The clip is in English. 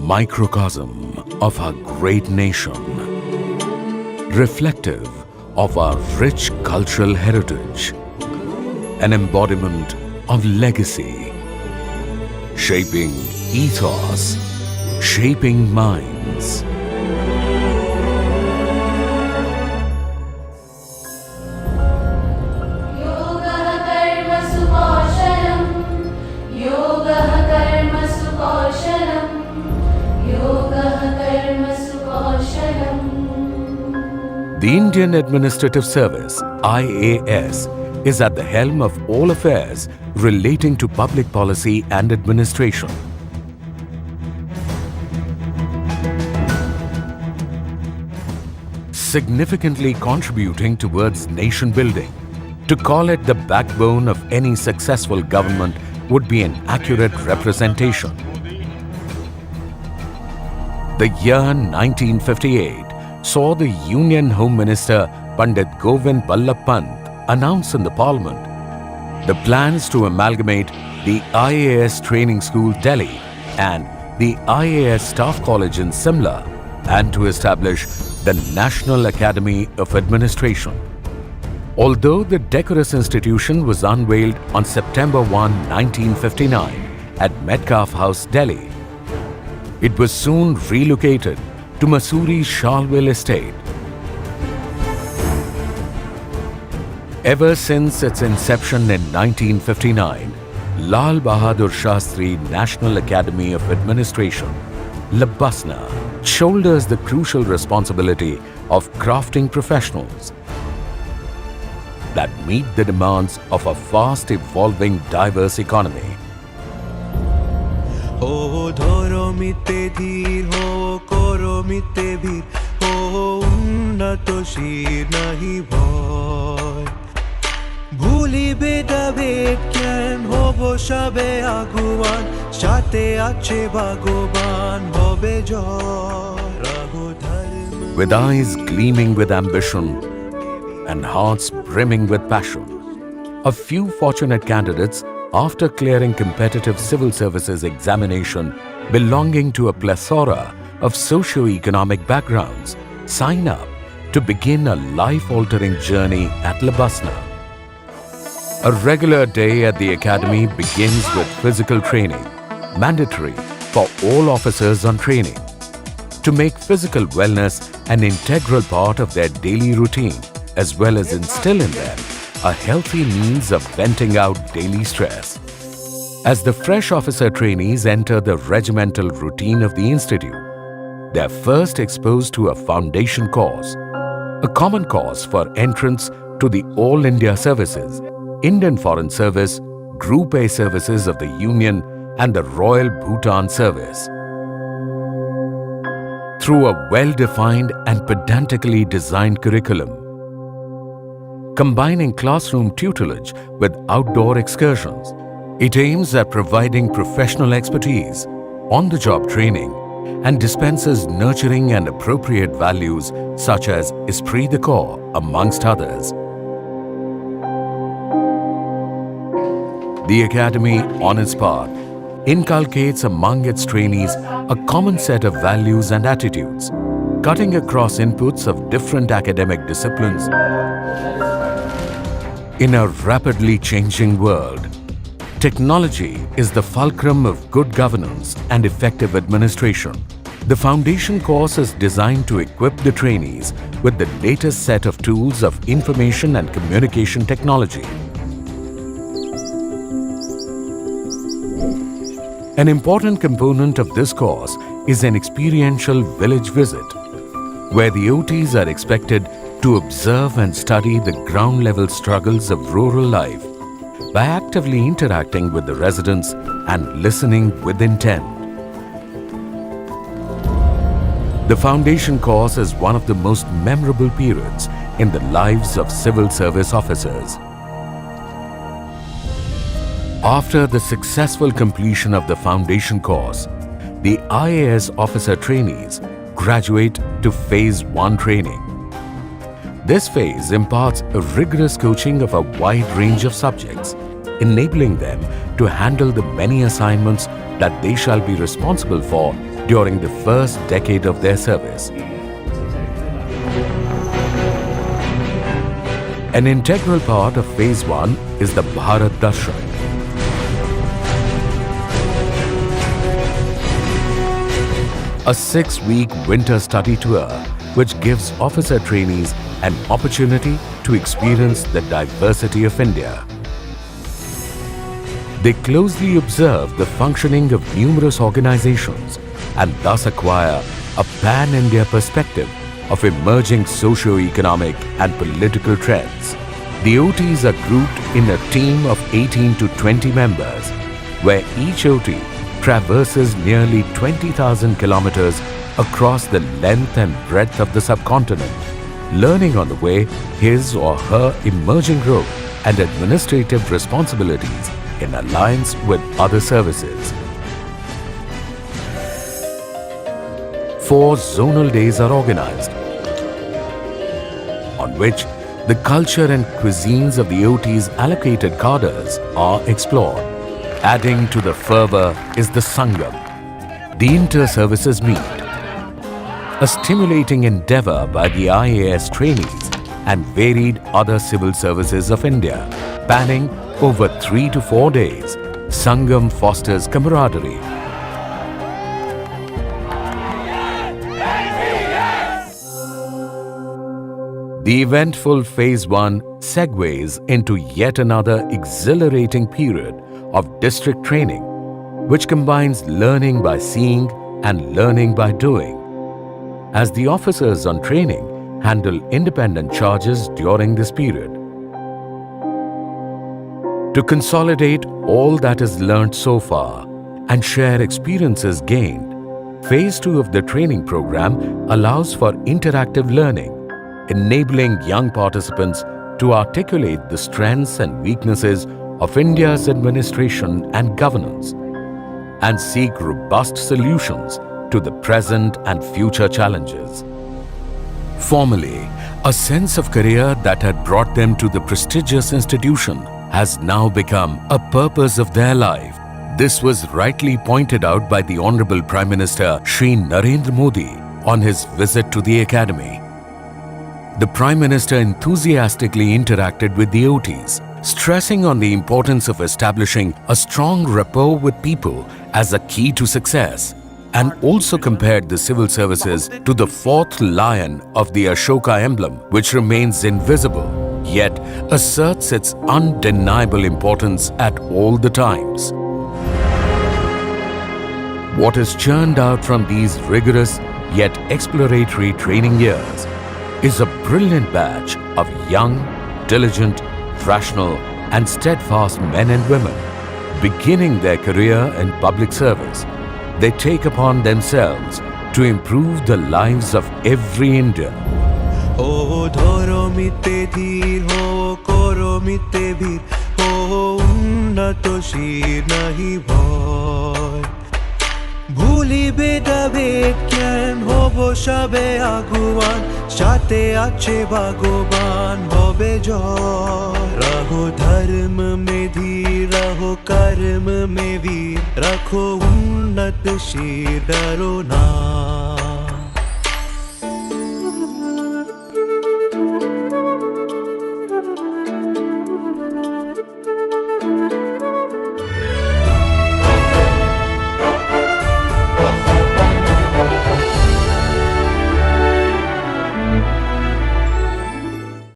microcosm of our great nation, reflective of our rich cultural heritage, an embodiment of legacy, shaping ethos, shaping minds. The Indian Administrative Service, IAS, is at the helm of all affairs relating to public policy and administration. Significantly contributing towards nation building. To call it the backbone of any successful government would be an accurate representation. The year 1958 saw the Union Home Minister Pandit Govind Ballabh Pant announce in the Parliament the plans to amalgamate the IAS Training School Delhi and the IAS Staff College in Simla and to establish the National Academy of Administration. Although the decorous institution was unveiled on September 1, 1959 at Metcalfe House, Delhi, it was soon relocated to Mussoorie Charleville Estate. Ever since its inception in 1959, Lal Bahadur Shastri National Academy of Administration, Labasna, shoulders the crucial responsibility of crafting professionals that meet the demands of a fast evolving diverse economy. हो धरो मिते धीर हो करो मिते भीर हो उन्नत शीर नहीं भय भूली बेटा बेज्ञान हो सबे आगुवान साथे आछे भगवान होबे जय रहो धर्म. With eyes gleaming with ambition and hearts brimming with passion, a few fortunate candidates, after clearing competitive civil services examination belonging to a plethora of socio-economic backgrounds, sign up to begin a life-altering journey at Labasna. A regular day at the academy begins with physical training, mandatory for all officers on training, to make physical wellness an integral part of their daily routine, as well as instill in them a healthy means of venting out daily stress. As the fresh officer trainees enter the regimental routine of the institute, they are first exposed to a foundation course, a common course for entrance to the All India Services, Indian Foreign Service, Group A services of the Union and the Royal Bhutan Service. Through a well-defined and pedantically designed curriculum, combining classroom tutelage with outdoor excursions, it aims at providing professional expertise, on-the-job training, and dispenses nurturing and appropriate values such as esprit de corps, amongst others. The Academy, on its part, inculcates among its trainees a common set of values and attitudes, cutting across inputs of different academic disciplines. In a rapidly changing world, technology is the fulcrum of good governance and effective administration. The foundation course is designed to equip the trainees with the latest set of tools of information and communication technology. An important component of this course is an experiential village visit, where the OTs are expected to observe and study the ground-level struggles of rural life by actively interacting with the residents and listening with intent. The foundation course is one of the most memorable periods in the lives of civil service officers. After the successful completion of the foundation course, the IAS officer trainees graduate to Phase 1 training. This phase imparts a rigorous coaching of a wide range of subjects, enabling them to handle the many assignments that they shall be responsible for during the first decade of their service. An integral part of Phase 1 is the Bharat Darshan. A 6-week winter study tour which gives officer trainees an opportunity to experience the diversity of India. They closely observe the functioning of numerous organizations and thus acquire a pan-India perspective of emerging socio-economic and political trends. The OTs are grouped in a team of 18 to 20 members, where each OT traverses nearly 20,000 kilometers across the length and breadth of the subcontinent, learning on the way his or her emerging role and administrative responsibilities in alliance with other services. 4 zonal days are organized, on which the culture and cuisines of the OT's allocated cadres are explored. Adding to the fervor is the Sangam, the inter-services meet, a stimulating endeavor by the IAS trainees and varied other civil services of India. Spanning over 3 to 4 days, Sangam fosters camaraderie, the eventful Phase 1 segues into yet another exhilarating period of district training, which combines learning by seeing and learning by doing, as the officers on training handle independent charges during this period. To consolidate all that is learnt so far and share experiences gained, Phase 2 of the training program allows for interactive learning, enabling young participants to articulate the strengths and weaknesses of India's administration and governance and seek robust solutions to the present and future challenges. Formerly, a sense of career that had brought them to the prestigious institution has now become a purpose of their life. This was rightly pointed out by the Honorable Prime Minister Shri Narendra Modi on his visit to the Academy. The Prime Minister enthusiastically interacted with the OTs, stressing on the importance of establishing a strong rapport with people as a key to success, and also compared the civil services to the 4th lion of the Ashoka emblem, which remains invisible, yet asserts its undeniable importance at all the times. What is churned out from these rigorous yet exploratory training years is a brilliant batch of young, diligent, rational and steadfast men and women beginning their career in public service. They take upon themselves to improve the lives of every Indian. O dhoro mite dheer ho koro mite bhir ho unnato shir nahi bhoy ভুলিবে দাবেদ জ্ঞান হব সবে আগুয়ান সাথে আছে ভগবান হবে জয় रहो धर्म में धीर रहो कर्म में वीर रखो उन्नत शीर डरो ना